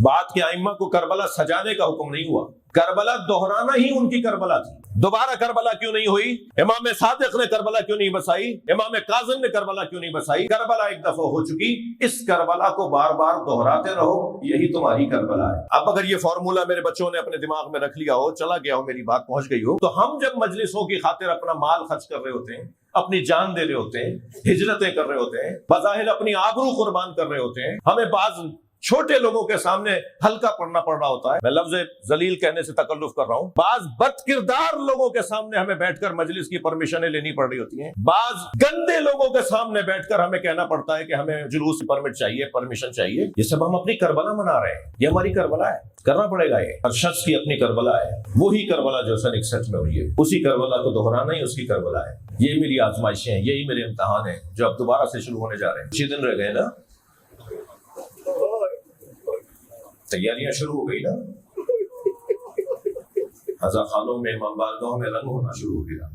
بعد کے ائمہ کو کربلا سجانے کا حکم نہیں ہوا، کربلا دہرانا ہی ان کی کربلا تھی۔ دوبارہ کربلا کیوں نہیں ہوئی؟ امام صادق نے کربلا کیوں نہیں بسائی؟ امام کاظم نے کربلا کیوں نہیں بسائی؟ کربلا ایک دفعہ ہو چکی، اس کربلا کو بار بار دہراتے رہو، یہی تمہاری کربلا ہے۔ اب اگر یہ فارمولا میرے بچوں نے اپنے دماغ میں رکھ لیا ہو، چلا گیا ہو، میری بات پہنچ گئی ہو، تو ہم جب مجلسوں کی خاطر اپنا مال خرچ کر رہے ہوتے ہیں، اپنی جان دے رہے ہوتے ہیں، ہجرتیں کر رہے ہوتے ہیں، بظاہر اپنی آبرو قربان کر رہے ہوتے ہیں، ہمیں بعض چھوٹے لوگوں کے سامنے ہلکا پڑنا پڑ رہا ہوتا ہے، میں لفظ ذلیل کہنے سے تکلف کر رہا ہوں، بعض بد کردار لوگوں کے سامنے ہمیں بیٹھ کر مجلس کی پرمیشنیں لینی پڑ رہی ہوتی ہیں، بعض گندے لوگوں کے سامنے بیٹھ کر ہمیں کہنا پڑتا ہے کہ ہمیں جلوس کی پرمٹ چاہیے، پرمیشن چاہیے۔ یہ سب ہم اپنی کربلا منا رہے ہیں، یہ ہماری کربلا ہے، کرنا پڑے گا، یہ ہر شخص کی اپنی کربلا ہے، وہی کربلا جو سن 61 میں ہوئی ہے، اسی کربلا کو دہرانا ہی اس کی کربلا ہے۔ یہ میری آزمائشیں ہیں، یہی میرے امتحان ہیں جو اب دوبارہ سے شروع ہونے جا رہے ہیں۔ کچھ دن رہ گئے نا، تیاریاں شروع ہو گئی نا، رضا خانوں میں، امام بارگاہوں میں رنگ ہونا شروع ہو گیا،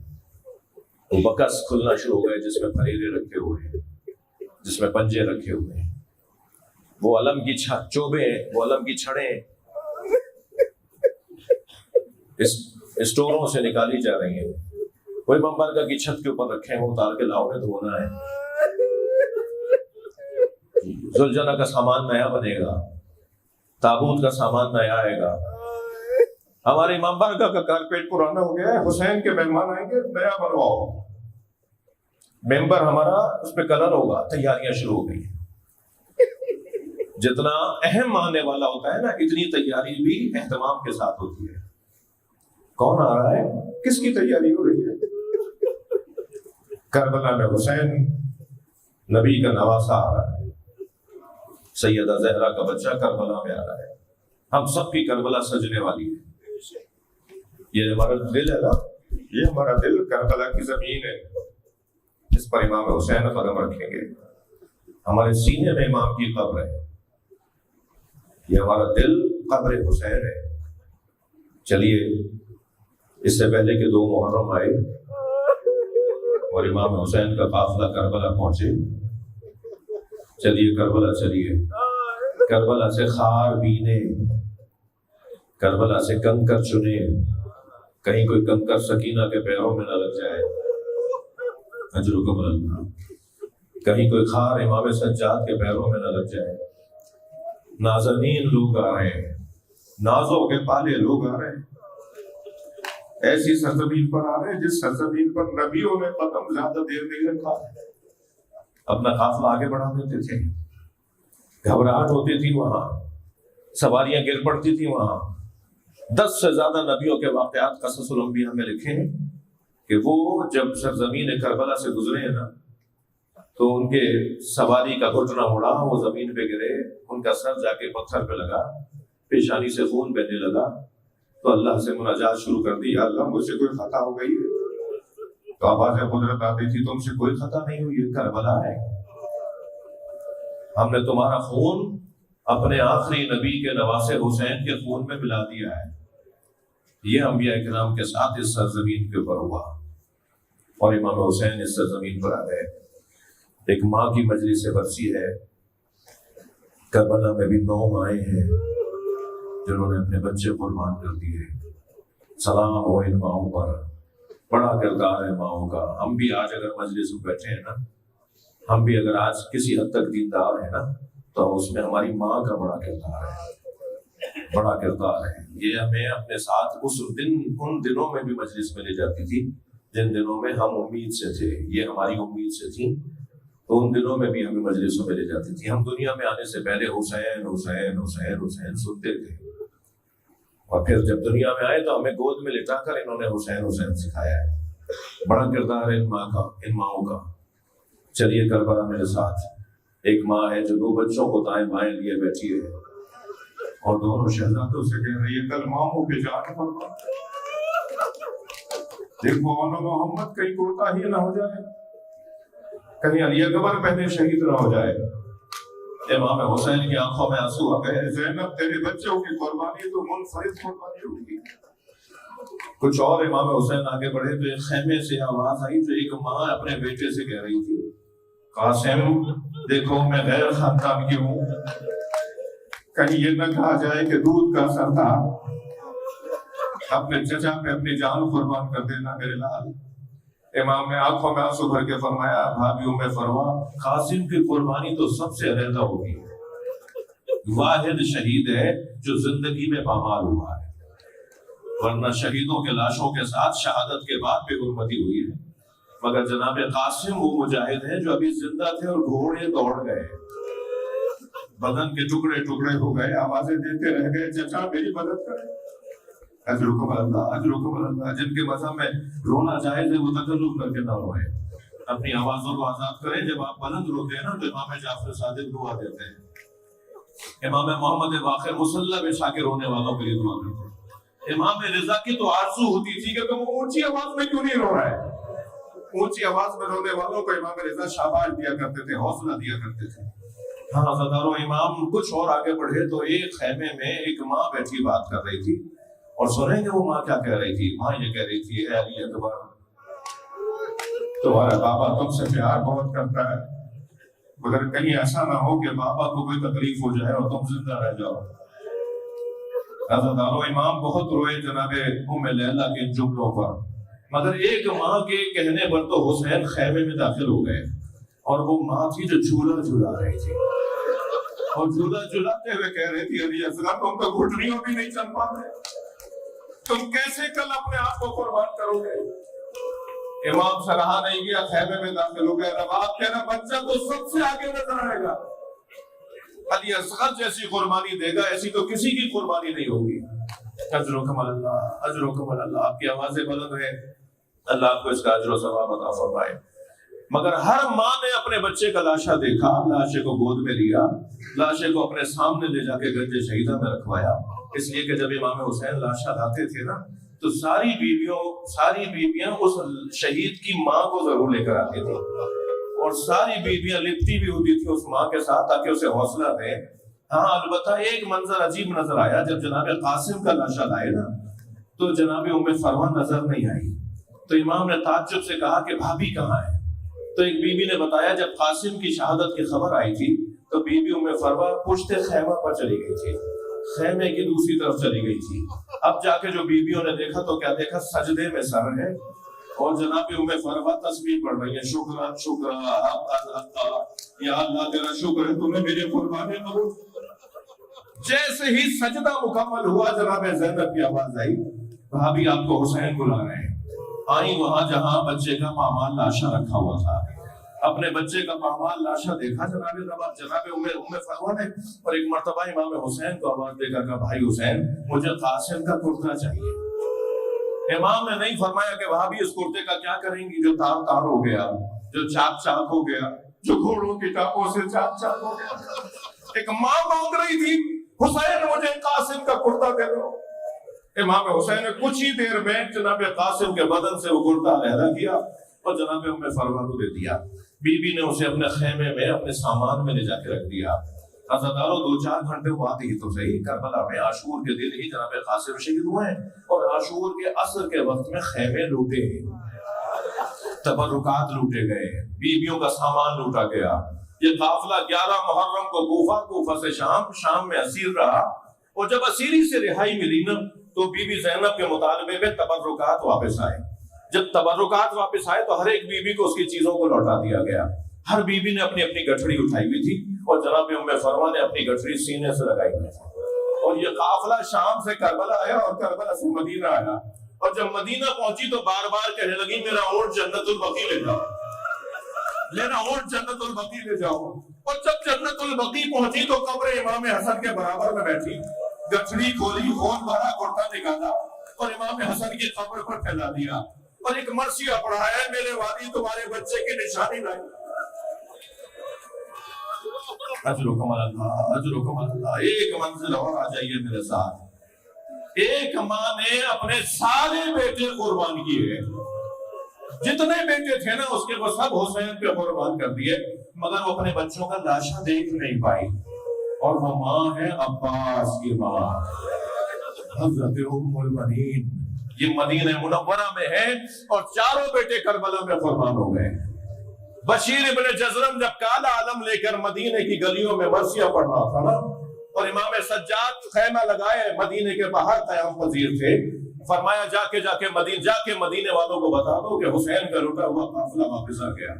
وہ بکس کھلنا شروع ہو گئے جس میں پھریرے رکھے ہوئے ہیں، جس میں پنجے رکھے ہوئے ہیں، وہ علم کی چوبے ہیں، وہ علم کی چھڑیں اسٹوروں سے نکالی جا رہی ہیں، وہ امام بارگاہ کی چھت کے اوپر رکھے ہیں، وہ اتار کے لاؤ نے دھونا ہے، ذوالجنہ کا سامان نیا بنے گا، تابوت کا سامان نیا آئے گا، ہمارے امام بارگاہ کا کارپیٹ پرانا ہو گیا ہے، حسین کے مہمان آئیں گے، نیا بنواؤ، ممبر ہمارا اس پہ کلر ہوگا، تیاریاں شروع ہو گئی ہیں۔ جتنا اہم آنے والا ہوتا ہے نا، اتنی تیاری بھی اہتمام کے ساتھ ہوتی ہے۔ کون آ رہا ہے؟ کس کی تیاری ہو رہی ہے؟ کربلا میں حسین نبی کا نواسا آ رہا ہے، سیدہ زہرا کا بچہ کربلا میں آ رہا ہے، ہم سب کی کربلا سجنے والی ہے۔ یہ ہمارا دل ہے نا، یہ ہمارا دل کربلا کی زمین ہے، اس پر امام حسین قدم رکھیں گے، ہمارے سینے میں امام کی قبر ہے، یہ ہمارا دل قبر حسین ہے۔ چلیے، اس سے پہلے کہ 2 محرم آئے اور امام حسین کا قافلہ کربلا پہنچے، چلیے کربلا چلیے، کربلا سے خار بینے، کربلا سے کنکر چنے، کہیں کوئی کنکر سکینہ کے پیروں میں نہ لگ جائے، اجرکم اللہ، کہیں کوئی خار امام سجاد کے پیروں میں نہ لگ جائے۔ نازنین لوگ آ رہے ہیں، نازوں کے پالے لوگ آ رہے ہیں، ایسی سرزمین پر آ رہے ہیں جس سرزمین پر نبیوں نے قدم زیادہ دیر نہیں رکھا، اپنا قافلہ آگے بڑھا دیتے تھے، گھبراہٹ ہوتی تھی وہاں، سواریاں گر پڑتی تھی وہاں۔ 10 سے زیادہ نبیوں کے واقعات قصص الانبیاء میں لکھے ہیں کہ وہ جب سرزمین کربلا سے گزرے ہیں نا، تو ان کے سواری کا گھٹنا اڑا، وہ زمین پہ گرے، ان کا سر جا کے پتھر پہ لگا، پیشانی سے خون بہنے لگا، تو اللہ سے مناجات شروع کر دی، یا اللہ مجھ سے کوئی خطا ہو گئی ہے؟ تو آواز قدرت آتی تھی، تم سے کوئی خطا نہیں ہوئی، یہ کربلا ہے، ہم نے تمہارا خون اپنے آخری نبی کے نواسے حسین کے خون میں ملا دیا ہے۔ یہ انبیاء کرام کے ساتھ اس سرزمین کے اوپر ہوا، اور امام حسین اس سرزمین پر آ گئے۔ ایک ماں کی مجلس برسی ہے، کربلا میں بھی 9 مائیں ہیں جنہوں نے اپنے بچے قربان کر دیے۔ سلام ہو ان ماؤں پر، بڑا کردار ہے ماؤں کا۔ ہم بھی آج اگر مجلس میں بیٹھے ہیں نا، ہم بھی اگر آج کسی حد تک دیندار ہیں نا، تو اس میں ہماری ماں کا بڑا کردار ہے، بڑا کردار ہے۔ یہ ہمیں اپنے ساتھ ان دنوں میں بھی مجلس میں لے جاتی تھی جن دنوں میں ہم امید سے تھے، یہ ہماری امید سے تھی، تو ان دنوں میں بھی ہمیں مجلسوں میں لے جاتی تھی۔ ہم دنیا میں آنے سے پہلے حسین حسین حسین حسین سنتے تھے، اور پھر جب دنیا میں آئے تو ہمیں گود میں لٹا کر انہوں نے حسین حسین سکھایا ہے۔ بڑا کردار ہے ان ماؤں کا۔ چلیے کربلا میرے ساتھ، ایک ماں ہے جو 2 بچوں کو دائیں بائیں لیے بیٹھی ہے، اور دونوں شہزادوں سے کہہ رہی ہے، کل ماموں کے جان پر دیکھو مولانا محمد کہیں کوتاہی نہ ہو جائے، کہیں علی اکبر پہلے شہید نہ ہو جائے۔ امام حسین کی آنکھوں میں آنسو آ گئے، زینب تیرے بچوں کی قربانی تو منفرد قربانی ہوگی۔ کچھ اور امام حسین آگے بڑھے تو ایک خیمے سے آواز آئی، تو ایک ماں اپنے بیٹے سے کہہ رہی تھی، قاسم دیکھو میں غیر خاندان کی ہوں، کہیں یہ نہ کہا جائے کہ دودھ کا اثر تھا، اپنے چچا پہ اپنی جان قربان کر دینا میرے لال۔ امام نے آنکھوں میں آنسو بھر کے فرمایا، بھابھی ام فروا، قاسم کی قربانی تو سب سے علیحدہ ہوگی، واحد شہید ہے جو زندگی میں پامال ہوا ہے، ورنہ شہیدوں کے لاشوں کے ساتھ شہادت کے بعد بے حرمتی ہوئی ہے، مگر جناب قاسم وہ مجاہد ہیں جو ابھی زندہ تھے اور گھوڑے دوڑ گئے، بدن کے ٹکڑے ٹکڑے ہو گئے، آوازیں دیتے رہ گئے، چچا میری مدد کرے، اجرکم اللہ، اجرکم اللہ۔ جن کے مذہب میں رونا جائز ہے وہ تکلف کر کے نہ روئے، اپنی آوازوں کو آزاد کریں۔ جب آپ بلند روتے ہیں نا تو امام جعفر صادق دعا دیتے ہیں، امام محمد باقر مصلی بچھا کے رونے والوں کے لیے دعا کرتے ہیں۔ امام رضا کی تو آرزو ہوتی تھی کہ تم اونچی آواز میں کیوں نہیں رو رہا ہے؟ اونچی آواز میں رونے والوں کو امام رضا شاباش دیا کرتے تھے، حوصلہ دیا کرتے تھے۔ ہاں صدارو امام کچھ اور آگے بڑھے تو ایک خیمے میں ایک ماں بیٹھی بات کر رہی تھی، اور سنیں گے وہ ماں کیا کہہ رہی تھی۔ ماں یہ کہہ رہی تھی، اے علی اکبر، تمہارا بابا تم سے پیار بہت کرتا ہے، مگر کہیں ایسا نہ ہو کہ بابا کو کوئی تکلیف ہو جائے اور تم زندہ رہ جاؤ۔ حضرت امام بہت روئے جناب ام لیلہ کے جملوں پر، مگر ایک ماں کے کہنے پر تو حسین خیمے میں داخل ہو گئے، اور وہ ماں تھی جو جھولا جھلا رہی تھی، اور جھولا جھلاتے ہوئے کہہ رہی تھی، علی اصغر تم تو گھٹنیوں بھی نہیں چل پاتے، تم کیسے کل اپنے آپ کو قربان کرو گے؟ امام سے رہا نہیں گیا، خیمے میں داخل ہو گئے۔ رباب کہنا بچہ تو سب سے آگے نظر آئے گا، علی اصغر جیسی قربانی دے گا ایسی تو کسی کی قربانی نہیں ہوگی۔ اجرکم اللہ، اجرکم اللہ۔ آپ کی آوازیں بلند ہیں، اللہ آپ کو اس کا اجر و ثواب عطا فرمائے۔ مگر ہر ماں نے اپنے بچے کا لاشا دیکھا، لاشے کو گود میں لیا، لاشے کو اپنے سامنے لے جا کے گنج شہیدہ میں رکھوایا، اس لیے کہ جب امام حسین لاشا لاتے تھے نا تو ساری بیویاں اس شہید کی ماں کو ضرور لے کر آتی تھی، اور ساری بیویاں لپٹی بھی ہوتی تھی اس ماں کے ساتھ تاکہ اسے حوصلہ دیں۔ ہاں البتہ ایک منظر عجیب نظر آیا، جب جناب قاسم کا لاشا لائے نا تو جناب ام فروا نظر نہیں آئی، تو امام نے تعجب سے کہا کہ بھابھی کہاں ہے؟ تو ایک بیوی نے بتایا جب قاسم کی شہادت کی خبر آئی تھی تو بی بی ام فروا پشت خیمہ پر چلی گئی تھی، خیمے کی دوسری طرف چلی گئی تھی۔ اب جا کے جو بیویوں نے دیکھا تو کیا دیکھا؟ سجدے میں سر ہے، اور جناب ام فروا تسبیح پڑھ رہی ہے، شکر شکر یا اللہ تیرا شکر ہے تو نے میری قربانی قبول۔ جیسے ہی سجدہ مکمل ہوا جناب زینب کی آواز آئی، بھابھی آپ کو حسین بلا رہے ہیں۔ آئی وہاں جہاں بچے کا پامال لاشا رکھا ہوا تھا، اپنے بچے کا پامال لاشا دیکھا جناب ام فروا نے، اور ایک مرتبہ امام حسین کو آواز دے کر کہا، بھائی حسین مجھے قاسم کا کرتا چاہیے۔ امام نے نہیں فرمایا کہ بھابھی اس کرتے کا کیا کریں گی جو تار تار ہو گیا، جو چاک چاک ہو گیا، جو گھوڑوں کی ٹاپوں سے چاک چاک ہو گیا۔ ایک ماں مانگ رہی تھی، حسین مجھے قاسم کا کرتا دے دو۔ امام حسین نے کچھ ہی دیر میں جناب قاسم کے بدن سے وہ کرتا علیحدہ کیا اور جناب ام فروا کو دے دیا۔ بی بی نے اسے اپنے خیمے میں اپنے سامان میں لے جا کے رکھ دیا۔ عزادارو 2-4 گھنٹے بعد ہی تو صحیح کربلا میں عاشور کے دن ہی جناب قاسم شہید ہوئے ہیں، اور عاشور کے عصر کے وقت میں خیمے لوٹے گئے، تبرکات لوٹے گئے، بیویوں کا سامان لوٹا گیا۔ یہ قافلہ 11 محرم کو کوفہ سے شام میں اسیر رہا، اور جب اسیری سے رہائی ملی نا تو بی بی زینب کے مطالبے میں تبرکات واپس آئے۔ جب تبرکات واپس آئے تو ہر ایک بیوی کو اس کی چیزوں کو لوٹا دیا گیا۔ ہر بیوی نے اپنی اپنی گٹھڑی اٹھائی ہوئی تھی، اور جناب ام فروا نے اپنی گٹھڑی سینے سے لگائی ہوئی تھی، اور یہ قافلہ شام سے کربلا آیا اور کربلا سے مدینہ آیا، اور جب مدینہ پہنچی تو بار بار کہنے لگی میرا اونٹ جنت البقیع لے جاؤ، میرا اونٹ جنت البقیع لے جاؤ۔ اور جب جنت البقیع پہنچی تو قبر امام حسن کے برابر میں بیٹھی، گٹھڑی کھولی، خون بھرا کرتا نکالا اور امام حسن کی قبر پر پھیلا دیا، اور ایک مرثیہ پڑھا ہے، میرے والی تمہارے بچے کی نشانی لائی۔ اجرکم اللہ، اجرکم اللہ۔ ایک منزل اور آ جائیے میرے ساتھ۔ ایک ماں نے اپنے سارے بیٹے قربان کیے، جتنے بیٹے تھے نا اس کے وہ سب حسین پہ قربان کر دیے، مگر وہ اپنے بچوں کا لاشا دیکھ نہیں پائی، اور وہ ماں ہے عباس کی ماں حضرت ام المنین۔ یہ مدینہ منورہ میں ہے، اور چاروں بیٹے کربلا میں قربان ہو گئے۔ بشیر ابن جزرم جب کالا علم لے کر مدینے کی گلیوں میں مرثیہ پڑھ رہا تھا نا، اور امام سجاد خیمہ لگائے مدینے کے باہر قیام پذیر تھے. فرمایا جا کے مدینے والوں کو بتا دو کہ حسین کا لوٹا ہوا قافلہ واپس آ گیا.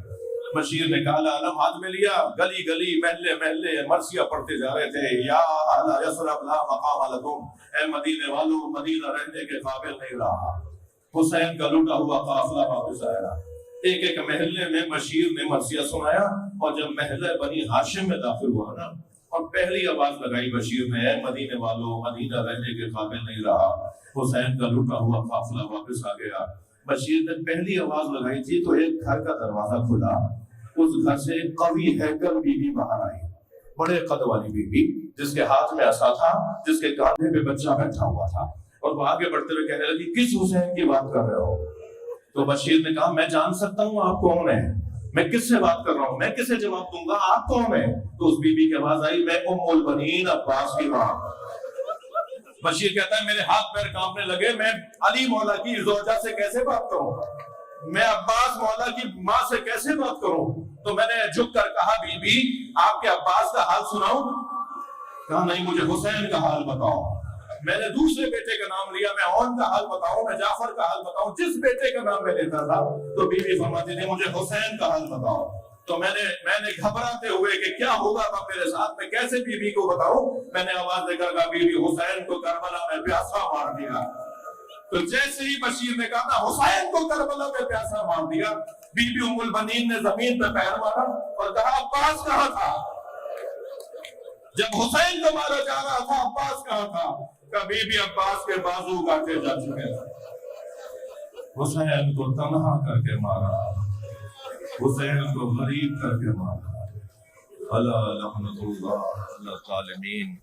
بشیر نے کالا علم ہاتھ میں لیا, گلی گلی محلے محلے مرثیہ پڑھتے جا رہے تھے, یا اہل یثرب لا مقام لکم, اے مدینے والوں مدینہ رہنے کے قابل نہیں رہا, حسین کا لوٹا ہوا قافلہ واپس آیا. ایک ایک محلے میں بشیر نے مرثیہ سنایا, اور جب محلہ بنی ہاشم میں داخل ہوا نا, اور پہلی آواز لگائی بشیر نے, اے مدینے والوں مدینہ رہنے کے قابل نہیں رہا, حسین کا لوٹا ہوا قافلہ واپس آ گیا. بشیر نے پہلی آواز لگائی تھی تو ایک گھر کا دروازہ کھلا, اس گھر سے ایک قوی ہیکل بی بی باہر آئی, بڑے قد والی بی بی, جس کے ہاتھ میں عصا تھا, جس کے کاندھے پہ بچہ بیٹھا ہوا تھا, اور وہ آگے بڑھتے ہوئے کہنے لگی, کس حسین کی بات کر رہے ہو؟ تو بشیر نے کہا, میں جان سکتا ہوں آپ کون ہیں, میں کس سے بات کر رہا ہوں, میں کسے جواب دوں گا, آپ کون ہیں؟ تو اس بی بی کی آواز آئی, میں ام البنین عباس کی ماں. بشیر کہتا ہے میرے ہاتھ پیر کانپنے لگے, میں علی مولا کی زوجہ سے کیسے بات کروں, میں عباس مولا کی ماں سے کیسے بات کروں؟ تو میں نے جھک کر کہا, بی بی آپ کے عباس کا حال سناؤں؟ کہا نہیں, مجھے حسین کا حال بتاؤ. میں نے دوسرے بیٹے کا نام لیا, میں اون کا حال بتاؤں, میں جعفر کا حال بتاؤں, جس بیٹے کا نام میں لیتا تھا تو بی بی فرماتی تھی مجھے حسین کا حال بتاؤ. تو میں نے گھبراتے ہوئے کہ کیا ہوگا تھا میرے ساتھ, میں کیسے بی بی کو بتاؤں, میں نے آواز دے کر کہا, بی بی حسین کو کربلا میں پیاسا مار دیا. تو جیسے ہی بشیر نے کہا حسین کو کربلا میں پیاسا مار دیا, بی بی ام البنین نے زمین پہ پیر مارا اور کہا, عباس کہاں تھا جب حسین کو مارا جا رہا تھا, عباس کہاں تھا؟ کبھی بھی عباس کے بازو کاٹے جا چکے تھے, حسین کو تنہا کر کے مارا, حسین کو غریب کر کے مارا. اللہ لعنت اللہ علی الظالمین.